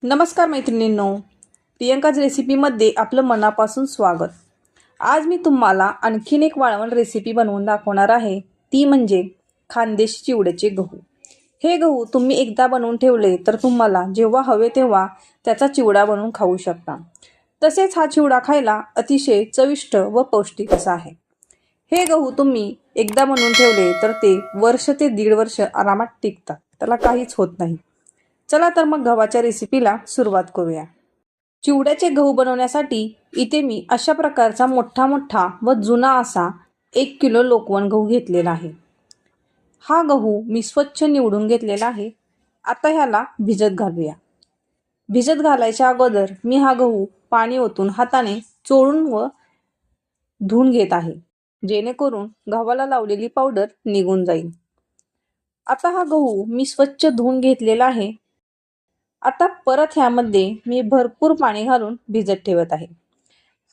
नमस्कार मैत्रिणींनो, प्रियंकाज रेसिपीमध्ये आपलं मनापासून स्वागत। आज मी तुम्हाला आणखीन एक वाळवण रेसिपी बनवून दाखवणार आहे। ती म्हणजे खानदेशी चिवड्याचे गहू। हे गहू तुम्ही एकदा बनवून ठेवले तर तुम्हाला जेव्हा हवे तेव्हा त्याचा चिवडा बनवून खाऊ शकता। तसेच हा चिवडा खायला अतिशय चविष्ट व पौष्टिक असा आहे। हे गहू तुम्ही एकदा बनवून ठेवले तर ते वर्ष ते 1.5 वर्ष आरामात टिकतात, त्याला काहीच होत नाही। चला तर मग गव्हाच्या रेसिपीला सुरुवात करूया। चिवड्याचे गहू बनवण्यासाठी इथे मी अशा प्रकारचा मोठा व जुना असा 1 किलो लोकवण गहू घेतलेला आहे। हा गहू मी स्वच्छ निवडून घेतलेला आहे। आता ह्याला भिजत घालूया। भिजत घालायच्या अगोदर मी हा गहू पाणी ओतून हाताने चोळून व धुवून घेत आहे, जेणेकरून गव्हाला लावलेली पावडर निघून जाईल। आता हा गहू मी स्वच्छ धुवून घेतलेला आहे। आता परत ह्यामध्ये मी भरपूर पाणी घालून भिजत ठेवत आहे।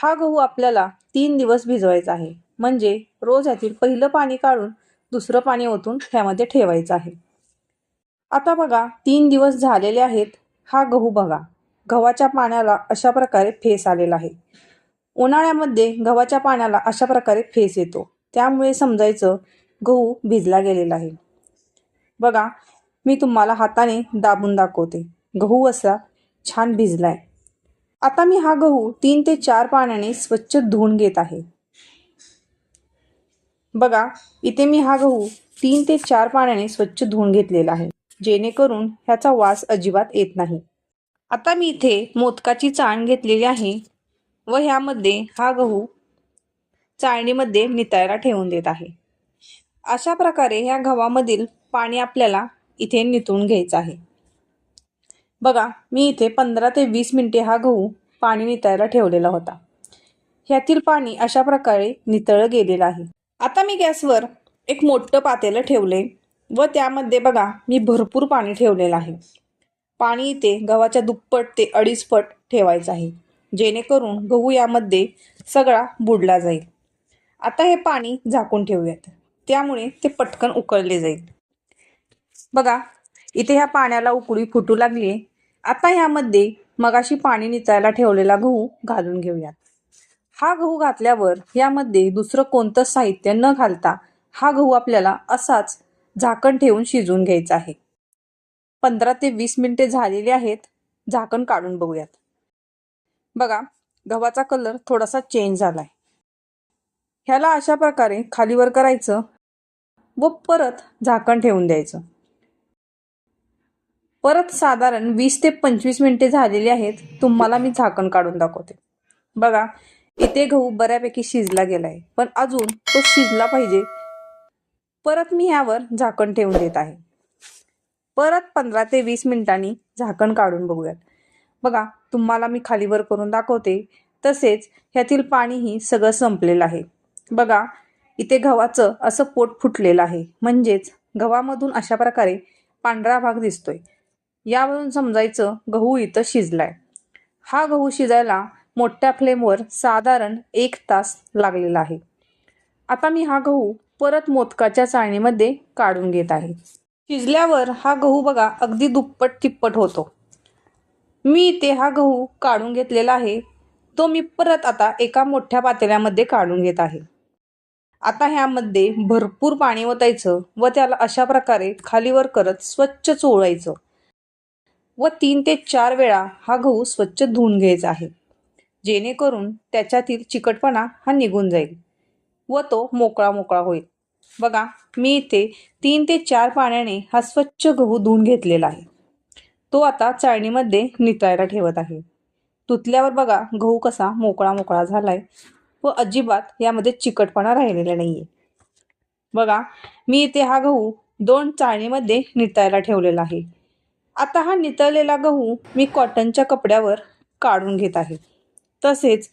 हा गहू आपल्याला 3 दिवस भिजवायचा आहे, म्हणजे रोज ह्यातील पहिलं पाणी काढून दुसरं पाणी ओतून ह्यामध्ये ठेवायचं आहे। आता बघा 3 दिवस झालेले आहेत। हा गहू बघा, गव्हाच्या पाण्याला अशा प्रकारे फेस आलेला आहे। उन्हाळ्यामध्ये गव्हाच्या पाण्याला अशा प्रकारे फेस येतो, त्यामुळे समजायचं गहू भिजला गेलेला आहे। बघा, मी तुम्हाला हाताने दाबून दाखवते, गहू असा छान भिजलाय। आता मी हा गहू 3 ते 4 पाण्याने स्वच्छ धुवून घेत आहे। बघा, इथे मी हा गहू 3 ते 4 पाण्याने स्वच्छ धुवून घेतलेला आहे, जेणेकरून ह्याचा वास अजिबात येत नाही। आता मी इथे मोदकाची चाळण घेतलेली आहे व ह्यामध्ये हा गहू चाळणीमध्ये नितळायला ठेवून देत आहे। अशा प्रकारे ह्या गव्हामधील पाणी आपल्याला इथे नितळून घ्यायचं आहे। बघा, मी इथे 15 ते 20 मिनिटे हा गहू पाणी नितळायला ठेवलेला होता। ह्यातील पाणी अशा प्रकारे नितळलं गेलेलं आहे। आता मी गॅसवर एक मोठं पातेलं ठेवले व त्यामध्ये बघा मी भरपूर पाणी ठेवलेलं आहे। पाणी इथे गव्हाच्या दुप्पट ते 2.5 पट ठेवायचं आहे, जेणेकरून गहू यामध्ये सगळा बुडला जाईल। आता हे पाणी झाकून ठेवूयात, त्यामुळे ते पटकन उकळले जाईल। बघा, इथे ह्या पाण्याला उकळी फुटू लागली। आता ह्यामध्ये मगाशी पाणी नितळायला ठेवलेला गहू घालून घेऊयात। हा गहू घातल्यावर यामध्ये दुसरं कोणतं साहित्य न घालता हा गहू आपल्याला असाच झाकण ठेवून शिजवून घ्यायचा आहे। 15 ते 20 मिनिटे झालेली आहेत। झाकण काढून बघूयात। बघा, गव्हाचा कलर थोडासा चेंज झालाय। ह्याला अशा प्रकारे खालीवर करायचं व परत झाकण ठेवून द्यायचं। परत साधारण 20 ते 25 मिनिटे झालेली आहेत। तुम्हाला मी झाकण काढून दाखवते। बघा, इथे गहू बऱ्यापैकी शिजला गेलाय, पण अजून तो शिजला पाहिजे। परत मी ह्यावर झाकण ठेवून देत आहे। परत 15 ते 20 मिनिटांनी झाकण काढून बघूयात। बघा, तुम्हाला मी खालीवर करून दाखवते, तसेच ह्यातील पाणीही सगळं संपलेलं आहे। बघा, इथे गव्हाचं असं पोट फुटलेलं आहे, म्हणजेच गव्हामधून अशा प्रकारे पांढरा भाग दिसतोय। यावरून समजायचं गहू इथं शिजलाय। हा गहू शिजायला मोठ्या फ्लेमवर साधारण 1 तास लागलेला आहे। आता मी हा गहू परत मोदकाच्या चाळणीमध्ये काढून घेत आहे। शिजल्यावर हा गहू बघा अगदी दुप्पट तिप्पट होतो। मी इथे हा गहू काढून घेतलेला आहे, तो मी परत आता एका मोठ्या पातेल्यामध्ये काढून घेत आहे। आता ह्यामध्ये भरपूर पाणी ओतायचं व त्याला अशा प्रकारे खालीवर करत स्वच्छ चोळायचं व 3 ते 4 वेळा हा गहू स्वच्छ धुवून घ्यायचा आहे, जेणेकरून त्याच्यातील चिकटपणा हा निघून जाईल व तो मोकळा होईल। बघा, मी इथे 3 ते 4 पाण्याने हा स्वच्छ गहू धुवून घेतलेला आहे। तो आता चाळणीमध्ये नितळायला ठेवत आहे। धुतल्यावर बघा गहू कसा मोकळा झालाय व अजिबात यामध्ये चिकटपणा राहिलेला नाहीये। बघा, मी इथे हा गहू 2 चाळणीमध्ये नितळायला ठेवलेला आहे। आता हा नितळलेला गहू मी कॉटनच्या कपड्यावर काढून घेत आहे। तसेच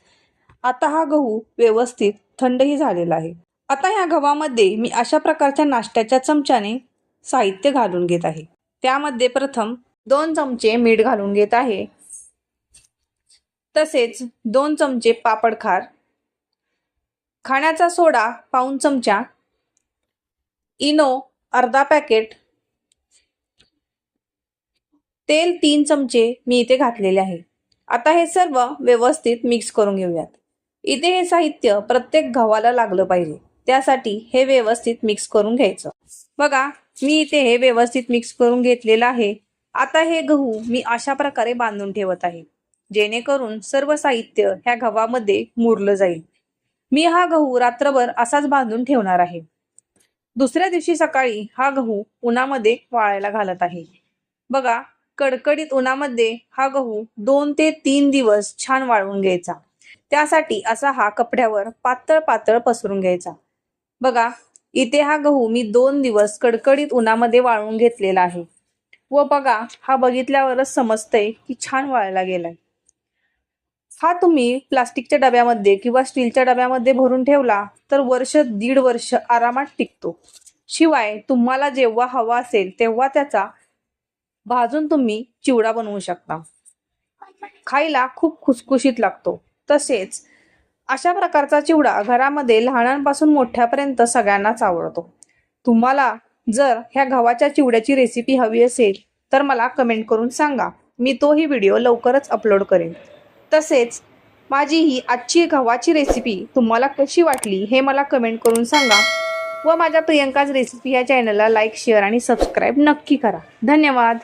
आता हा गहू व्यवस्थित थंडही झालेला आहे। आता ह्या गव्हामध्ये मी अशा प्रकारच्या नाश्त्याच्या चमच्याने साहित्य घालून घेत आहे। त्यामध्ये प्रथम 2 चमचे मीठ घालून घेत आहे, तसेच 2 चमचे पापड खार, खाण्याचा सोडा पाऊण चमचा, इनो अर्धा पॅकेट, तेल 3 चमचे मी इथे घातलेले आहे. आता हे सर्व व्यवस्थित मिक्स करून घेऊयात. इथे हे साहित्य प्रत्येक गव्हाला लागलं पाहिजे, त्यासाठी हे व्यवस्थित मिक्स करून घ्यायचं. बघा, मी इथे हे व्यवस्थित मिक्स करून घेतलेलं आहे. आता हे गहू मी अशा प्रकारे बांधून ठेवत आहे, जेणेकरून सर्व साहित्य ह्या गव्हामध्ये मुरलं जाईल. मी हा गहू रात्रभर असाच बांधून ठेवणार आहे. दुसऱ्या दिवशी सकाळी हा गहू उन्हामध्ये वाळायला घालत आहे. बघा, कडकडीत उन्हामध्ये हा गहू 2 ते 3 दिवस छान वाळवून घ्यायचा. त्यासाठी असा हा कपड्यावर पातळ पातळ पसरून घ्यायचा. बघा, इथे हा गहू मी 2 दिवस कडकडीत उन्हामध्ये वाळवून घेतलेला आहे. व बघा, हा बघितल्यावरच समजतंय की छान वाळला गेलाय. हा तुम्ही प्लास्टिकच्या डब्यामध्ये किंवा स्टीलच्या डब्यामध्ये भरून ठेवला तर वर्ष 1.5 वर्ष आरामात टिकतो. शिवाय तुम्हाला जेव्हा हवा असेल तेव्हा त्याचा भाजून तुम्ही चिवडा बनवू शकता. खायला खूप खुसखुशीत लागतो. तसेच अशा प्रकारचा चिवडा घरामध्ये लहानांपासून मोठ्यापर्यंत सगळ्यांनाच आवडतो. तुम्हाला जर ह्या गव्हाच्या चिवड्याची रेसिपी हवी असेल तर मला कमेंट करून सांगा. मी तोही व्हिडिओ लवकरच अपलोड करेन. तसेच माझी ही आजची गव्हाची रेसिपी तुम्हाला कशी वाटली हे मला कमेंट करून सांगा. व माझ्या प्रियंकाज रेसिपी या चॅनलला लाईक, शेअर आणि सबस्क्राईब नक्की करा. धन्यवाद.